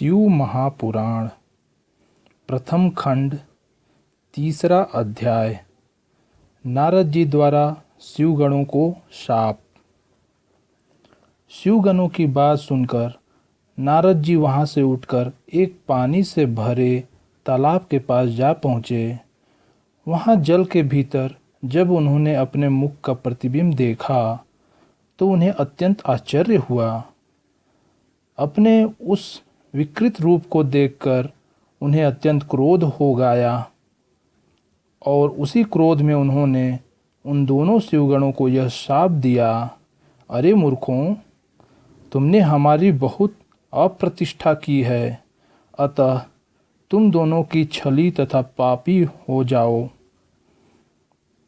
शिव महापुराण प्रथम खंड तीसरा अध्याय। नारद जी द्वारा शिवगणों को शाप। शिवगणों की बात सुनकर नारद जी वहां से उठकर एक पानी से भरे तालाब के पास जा पहुँचे। वहां जल के भीतर जब उन्होंने अपने मुख का प्रतिबिंब देखा तो उन्हें अत्यंत आश्चर्य हुआ। अपने उस विकृत रूप को देखकर उन्हें अत्यंत क्रोध हो गया और उसी क्रोध में उन्होंने उन दोनों शिवगणों को यह शाप दिया, अरे मूर्खों, तुमने हमारी बहुत अप्रतिष्ठा की है, अतः तुम दोनों की छली तथा पापी हो जाओ।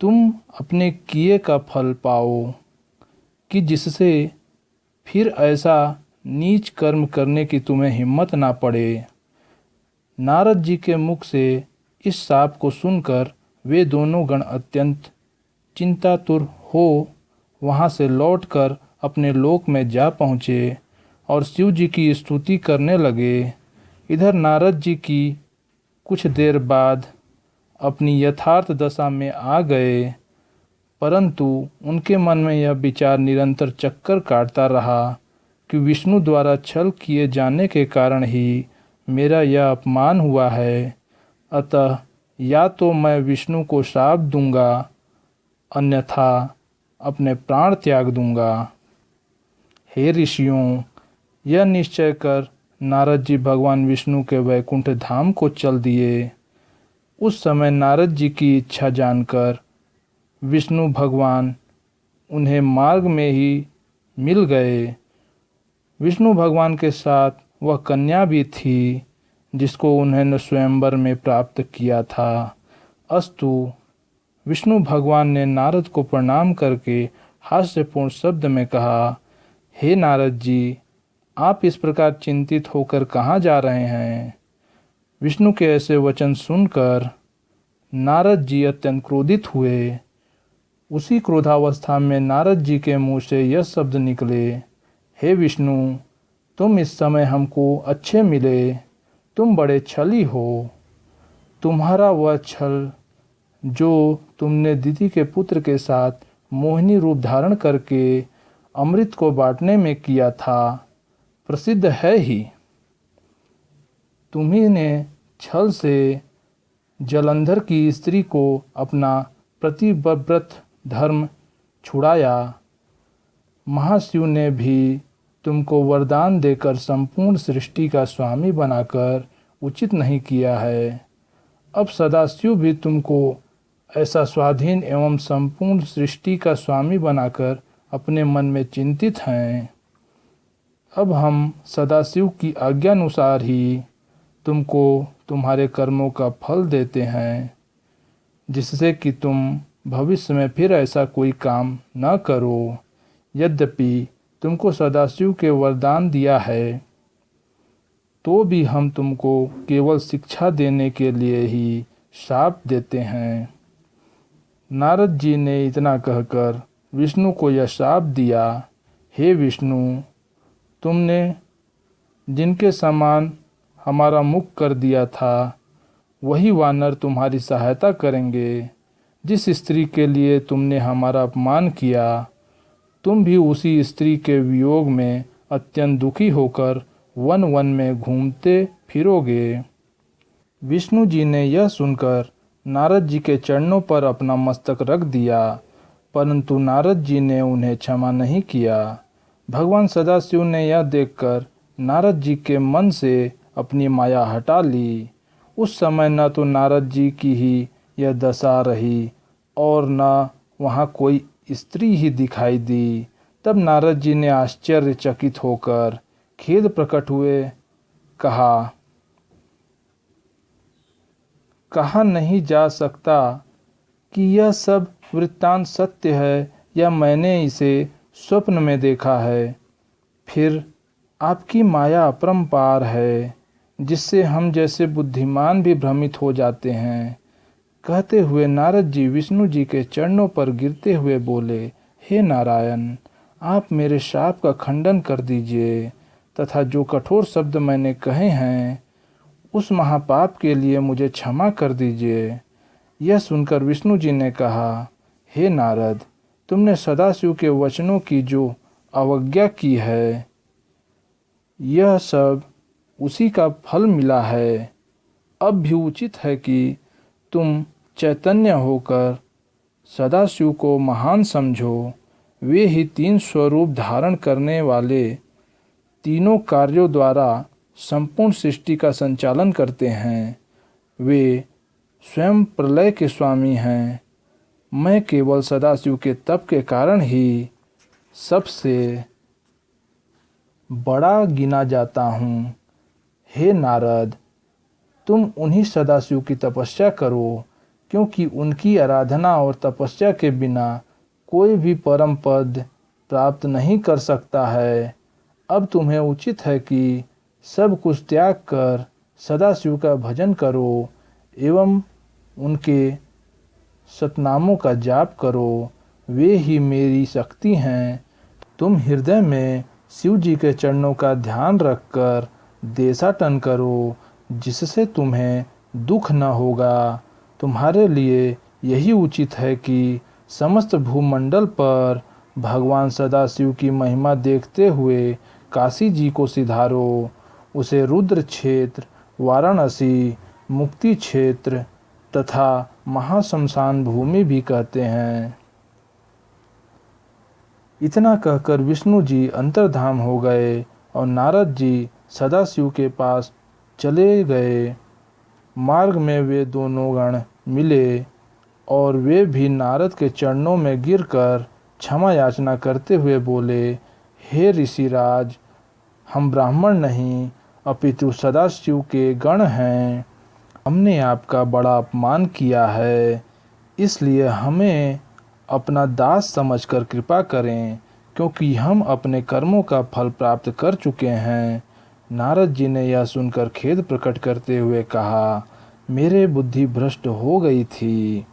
तुम अपने किए का फल पाओ कि जिससे फिर ऐसा नीच कर्म करने की तुम्हें हिम्मत ना पड़े। नारद जी के मुख से इस शाप को सुनकर वे दोनों गण अत्यंत चिंतातुर हो वहां से लौटकर अपने लोक में जा पहुँचे और शिव जी की स्तुति करने लगे। इधर नारद जी की कुछ देर बाद अपनी यथार्थ दशा में आ गए, परंतु उनके मन में यह विचार निरंतर चक्कर काटता रहा कि विष्णु द्वारा छल किए जाने के कारण ही मेरा यह अपमान हुआ है, अतः या तो मैं विष्णु को शाप दूंगा, अन्यथा अपने प्राण त्याग दूंगा। हे ऋषियों, यह निश्चय कर नारद जी भगवान विष्णु के वैकुंठ धाम को चल दिए। उस समय नारद जी की इच्छा जानकर विष्णु भगवान उन्हें मार्ग में ही मिल गए। विष्णु भगवान के साथ वह कन्या भी थी जिसको उन्होंने स्वयंवर में प्राप्त किया था। अस्तु, विष्णु भगवान ने नारद को प्रणाम करके हास्यपूर्ण शब्द में कहा, हे नारद जी, आप इस प्रकार चिंतित होकर कहाँ जा रहे हैं? विष्णु के ऐसे वचन सुनकर नारद जी अत्यंत क्रोधित हुए। उसी क्रोधावस्था में नारद जी के मुंह से यह शब्द निकले, हे विष्णु, तुम इस समय हमको अच्छे मिले, तुम बड़े छली हो। तुम्हारा वह छल जो तुमने दीदी के पुत्र के साथ मोहिनी रूप धारण करके अमृत को बांटने में किया था, प्रसिद्ध है ही। तुम्ही ने छल से जलंधर की स्त्री को अपना प्रतिव्रत धर्म छुड़ाया। महाशिव ने भी तुमको वरदान देकर संपूर्ण सृष्टि का स्वामी बनाकर उचित नहीं किया है। अब सदाशिव भी तुमको ऐसा स्वाधीन एवं संपूर्ण सृष्टि का स्वामी बनाकर अपने मन में चिंतित हैं। अब हम सदाशिव की आज्ञानुसार ही तुमको तुम्हारे कर्मों का फल देते हैं, जिससे कि तुम भविष्य में फिर ऐसा कोई काम न करो। यद्यपि तुमको सदाशिव के वरदान दिया है, तो भी हम तुमको केवल शिक्षा देने के लिए ही शाप देते हैं। नारद जी ने इतना कहकर विष्णु को यह शाप दिया, हे विष्णु, तुमने जिनके समान हमारा मुख कर दिया था, वही वानर तुम्हारी सहायता करेंगे। जिस स्त्री के लिए तुमने हमारा अपमान किया, तुम भी उसी स्त्री के वियोग में अत्यंत दुखी होकर वन वन में घूमते फिरोगे। विष्णु जी ने यह सुनकर नारद जी के चरणों पर अपना मस्तक रख दिया, परंतु नारद जी ने उन्हें क्षमा नहीं किया। भगवान सदाशिव ने यह देखकर नारद जी के मन से अपनी माया हटा ली। उस समय न तो नारद जी की ही यह दशा रही और न वहाँ कोई स्त्री ही दिखाई दी। तब नारद जी ने आश्चर्यचकित होकर खेद प्रकट हुए कहा नहीं जा सकता कि यह सब वृत्तांत सत्य है या मैंने इसे स्वप्न में देखा है। फिर आपकी माया अपरंपार है, जिससे हम जैसे बुद्धिमान भी भ्रमित हो जाते हैं। कहते हुए नारद जी विष्णु जी के चरणों पर गिरते हुए बोले, हे नारायण, आप मेरे शाप का खंडन कर दीजिए। तथा जो कठोर शब्द मैंने कहे हैं उस महापाप के लिए मुझे क्षमा कर दीजिए। यह सुनकर विष्णु जी ने कहा, हे नारद, तुमने सदाशिव के वचनों की जो अवज्ञा की है, यह सब उसी का फल मिला है। अब भी उचित है कि तुम चैतन्य होकर सदाशिव को महान समझो। वे ही तीन स्वरूप धारण करने वाले तीनों कार्यों द्वारा संपूर्ण सृष्टि का संचालन करते हैं। वे स्वयं प्रलय के स्वामी हैं। मैं केवल सदाशिव के तप के कारण ही सबसे बड़ा गिना जाता हूँ। हे नारद, तुम उन्हीं सदाशिव की तपस्या करो, क्योंकि उनकी आराधना और तपस्या के बिना कोई भी परम पद प्राप्त नहीं कर सकता है। अब तुम्हें उचित है कि सब कुछ त्याग कर सदाशिव का भजन करो एवं उनके सतनामों का जाप करो। वे ही मेरी शक्ति हैं। तुम हृदय में शिव जी के चरणों का ध्यान रखकर देशाटन करो, जिससे तुम्हें दुख न होगा। तुम्हारे लिए यही उचित है कि समस्त भूमंडल पर भगवान सदाशिव की महिमा देखते हुए काशी जी को सिधारो। उसे रुद्र क्षेत्र, वाराणसी, मुक्ति क्षेत्र तथा महाशमशान भूमि भी कहते हैं। इतना कहकर विष्णु जी अंतर्धान हो गए और नारद जी सदाशिव के पास चले गए। मार्ग में वे दोनों गण मिले और वे भी नारद के चरणों में गिरकर क्षमा याचना करते हुए बोले, हे ऋषिराज, हम ब्राह्मण नहीं अपितु सदाशिव के गण हैं। हमने आपका बड़ा अपमान किया है, इसलिए हमें अपना दास समझकर कृपा करें, क्योंकि हम अपने कर्मों का फल प्राप्त कर चुके हैं। नारद जी ने यह सुनकर खेद प्रकट करते हुए कहा, मेरे बुद्धि भ्रष्ट हो गई थी।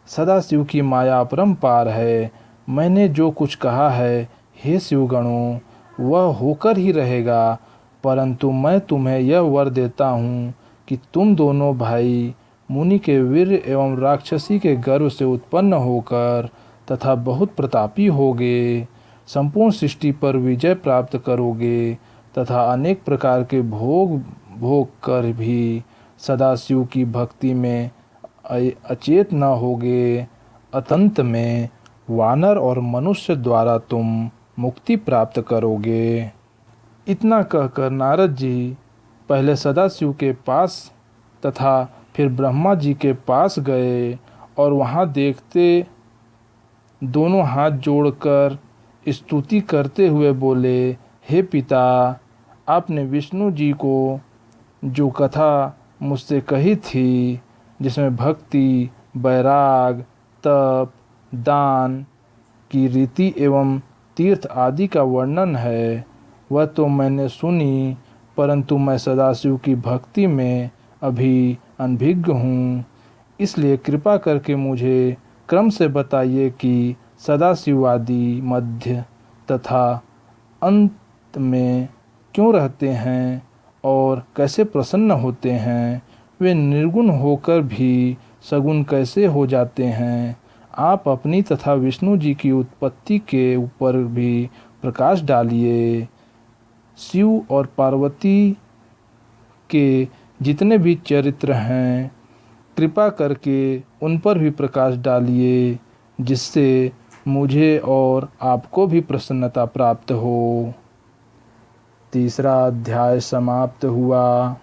सदाशिव की माया अपरंपार है। मैंने जो कुछ कहा है, हे शिवगणों, वह होकर ही रहेगा। परंतु मैं तुम्हें यह वर देता हूँ कि तुम दोनों भाई मुनि के वीर एवं राक्षसी के गर्भ से उत्पन्न होकर तथा बहुत प्रतापी होगे, संपूर्ण सृष्टि पर विजय प्राप्त करोगे तथा अनेक प्रकार के भोग कर भी सदाशिव की भक्ति में अचेत न होगे। अंत में वानर और मनुष्य द्वारा तुम मुक्ति प्राप्त करोगे। इतना कहकर नारद जी पहले सदाशिव के पास तथा फिर ब्रह्मा जी के पास गए और वहाँ देखते दोनों हाथ जोड़कर स्तुति करते हुए बोले, हे पिता, आपने विष्णु जी को जो कथा मुझसे कही थी, जिसमें भक्ति, वैराग, तप, दान की रीति एवं तीर्थ आदि का वर्णन है, वह तो मैंने सुनी, परंतु मैं सदाशिव की भक्ति में अभी अनभिज्ञ हूँ। इसलिए कृपा करके मुझे क्रम से बताइए कि सदाशिव आदि मध्य तथा अंत में क्यों रहते हैं और कैसे प्रसन्न होते हैं। वे निर्गुण होकर भी सगुण कैसे हो जाते हैं। आप अपनी तथा विष्णु जी की उत्पत्ति के ऊपर भी प्रकाश डालिए। शिव और पार्वती के जितने भी चरित्र हैं, कृपा करके उन पर भी प्रकाश डालिए, जिससे मुझे और आपको भी प्रसन्नता प्राप्त हो। तीसरा अध्याय समाप्त हुआ।